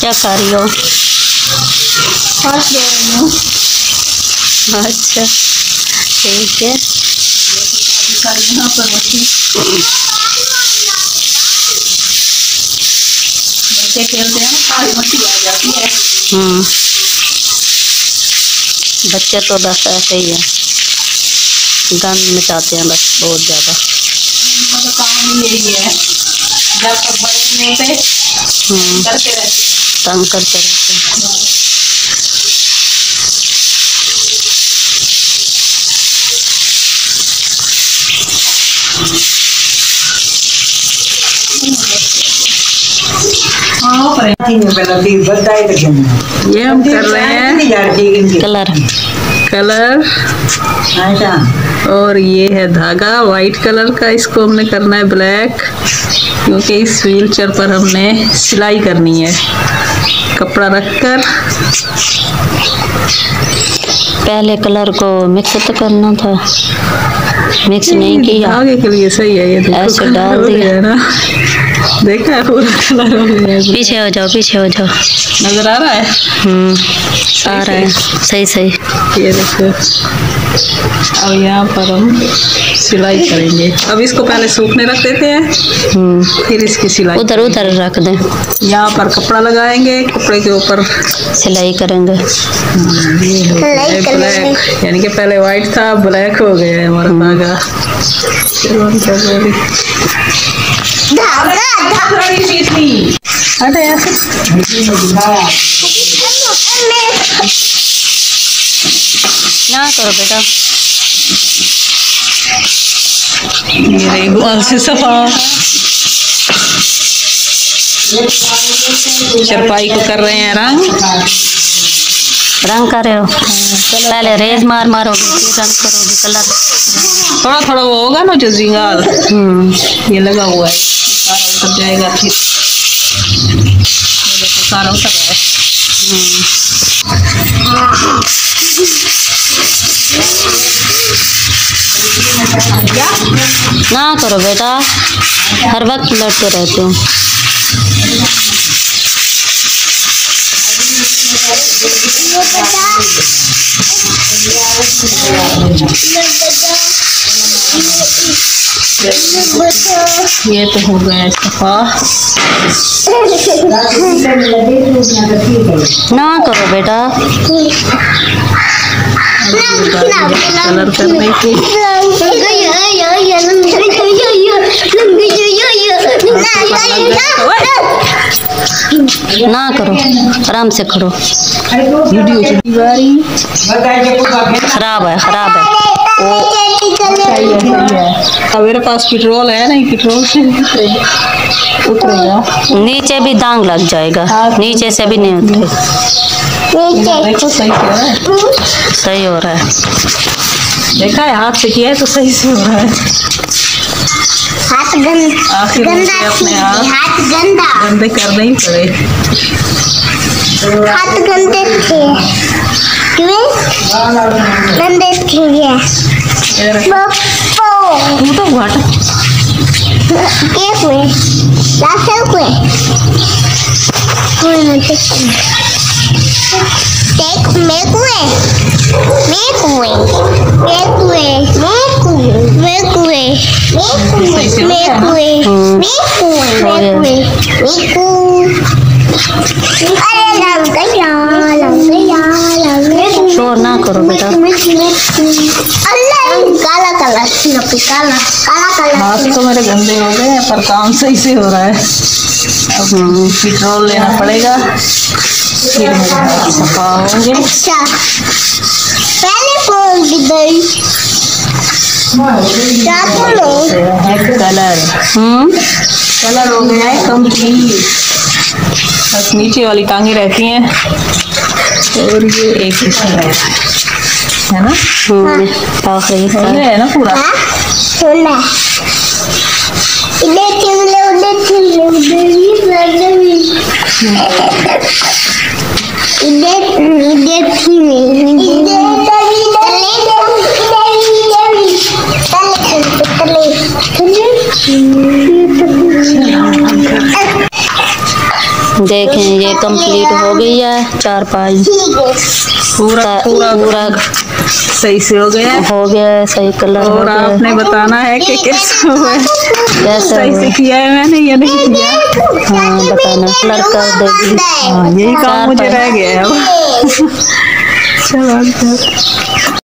क्या खा रही हो? फर्स्ट दे रही हूँ। अच्छा ठीक है। यहाँ पर बच्चे खेलते हैं ना, मट्टी आ जाती है। बच्चे तो बस ऐसे ही है, गंद मचाते हैं बस बहुत ज़्यादा। तो काम ही यही है, जब तक बड़े नहीं होते करते रहते हैं, तंग करते रहते हैं। ये हम कर रहे हैं कलर और ये है धागा वाइट कलर का, इसको हमने करना है ब्लैक, क्योंकि इस व्हीलचेयर पर हमने सिलाई करनी है। कपड़ा रखकर पहले कलर को मिक्स तो करना था, मिक्स नहीं किया। आगे के लिए सही है, ये ऐसे डाल दिया ना, देखा है पूरा कलर हो गया। पीछे हो जाओ, पीछे हो जाओ, नजर आ रहा है? आ रहा है, सही सही। ये देखो, अब यहाँ पर हम सिलाई करेंगे। अब इसको पहले सूखने रख देते हैं, फिर इसकी सिलाई उधर उधर रख दें। यहाँ पर कपड़ा लगाएंगे, कपड़े के ऊपर सिलाई करेंगे। ब्लैक, यानी कि पहले व्हाइट था, ब्लैक हो गया हमारा धागा। ना करो बेटा, मेरे बाल से सफा। चरपाई को कर रहे हैं रंग कर रहे हो। पहले रेज मार मारोगे फिर रंग करोगे कलर। थोड़ा थोड़ा वो होगा ना जो जिंगाल ये लगा हुआ है, सारा उतर जाएगा। फिर सारा उतर रहा है। ना करो बेटा, हर वक्त लड़ते रहते हो। ये तो हो गया सफा। ना करो बेटा, कलर करने की ना करो, आराम से करो। खराब है, खराब है। मेरे पास पेट्रोल है नहीं, पेट्रोल से उतरेगा। नीचे भी दाग लग जाएगा, नीचे से भी नहीं उतरेगा। देखो सही है, सही हो रहा है। देखा है, हाथ से किया है तो सही से हो रहा है। हाथ गंदा, अपने हाथ गंदे करने ही पड़े। हाथ गंदे थे, क्यों गंदे थे? तू तो घाटा एक में लास्ट में कोई नहीं देख मैं कुए शोर ना करो बेटा। काला काला काला काला। हाथ तो मेरे गंदे हो गए पर काम सही से हो रहा है। अब पेट्रोल लेना पड़ेगा, फिर मेरे हाथ सफा होंगे। अच्छा पहले फोन भी दई कलर हो गया है कंप्लीट। बस नीचे वाली टांगे रहती हैं और ये एक हिस्सा है ना, है ना पूरा। देखें ये कंप्लीट हो गई है चारपाई। पूरा पूरा सही से हो गया है सही कलर और आपने बताना है कि कैसा हुआ है, कैसा सही से किया है मैंने या नहीं किया। हाँ बताना, कलर कर देगी। हाँ यही काम मुझे रह गया है अब। चलो